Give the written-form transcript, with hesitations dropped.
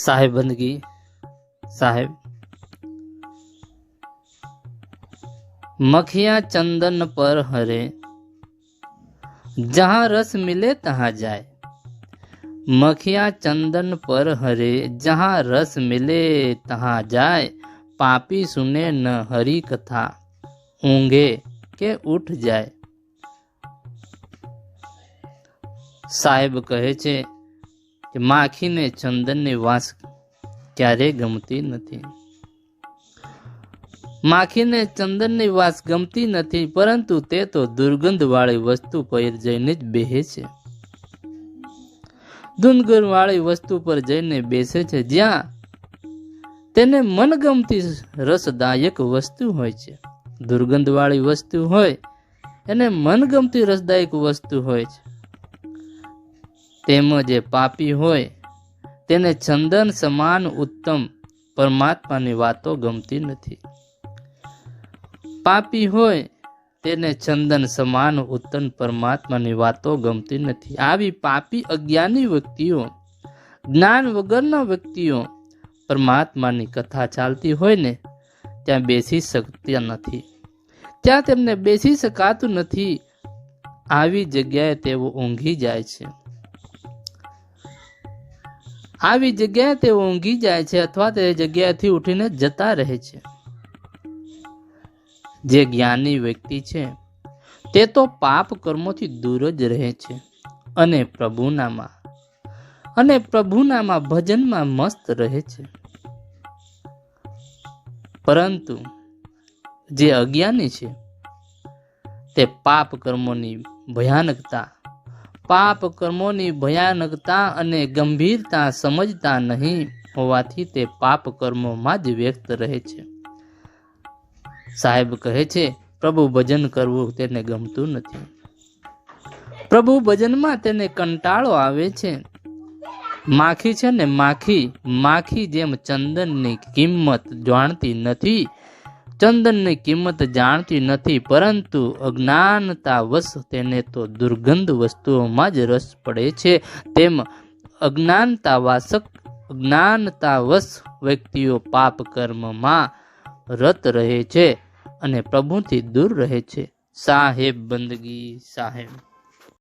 साहेब बंदगी साहेब मखियां चंदन पर हरे, जहां रस मिले तहां जाए। मखियां चंदन पर हरे, जहां रस मिले तहां जाए। पापी सुने न हरि कथा, ऊंघे के उठ जाए। સાહેબ કહે છે કે માખીને ચંદનની વાસ ક્યારેય ગમતી નથી. માખીને ચંદનની વાસ ગમતી નથી, પરંતુ તે તો દુર્ગંધવાળી વસ્તુ પર જઈને જ બેસે છે. દુર્ગંધવાળી વસ્તુ પર જઈને બેસે છે, જ્યાં તેને મનગમતી રસદાયક વસ્તુ હોય છે. દુર્ગંધવાળી વસ્તુ હોય એને મનગમતી રસદાયક વસ્તુ હોય છે. તેમજ જે પાપી હોય તેને ચંદન સમાન ઉત્તમ પરમાત્માની વાતો ગમતી નથી. પાપી હોય તેને ચંદન સમાન ઉત્તમ પરમાત્માની વાતો ગમતી નથી. આવી પાપી અજ્ઞાની વ્યક્તિઓ, જ્ઞાન વગરના વ્યક્તિઓ પરમાત્માની કથા ચાલતી હોય ને ત્યાં બેસી શકતા નથી, ત્યાં તેમને બેસી શકાતું નથી. આવી જગ્યાએ તેઓ ઊંઘી જાય છે. આવી જગ્યાએ તેઓ ઊંઘી જાય છે અથવા તે જગ્યાએથી ઉઠીને જતા રહે છે. જે જ્ઞાની વ્યક્તિ છે તે તો પાપ કર્મોથી દૂર જ રહે છે અને પ્રભુનામાં ભજનમાં મસ્ત રહે છે. પરંતુ જે અજ્ઞાની છે તે પાપ કર્મોની ભયાનકતા અને ગંભીરતા સમજતા નહીં હોવાથી તે પાપ કર્મોમાં જ વ્યક્ત રહે છે. સાહેબ કહે છે પ્રભુ ભજન કરવું તેને ગમતું નથી. પ્રભુ ભજનમાં તેને કંટાળો આવે છે. માખી છે ને માખી જેમ ચંદનની કિંમત જાણતી નથી, પરંતુ અજ્ઞાનતાવશ તેને તો દુર્ગંધ વસ્તુઓમાં જ રસ પડે છે. તેમ અજ્ઞાનતાવશ વ્યક્તિઓ પાપ કર્મમાં રત રહે છે અને પ્રભુથી દૂર રહે છે. સાહેબ બંદગી સાહેબ.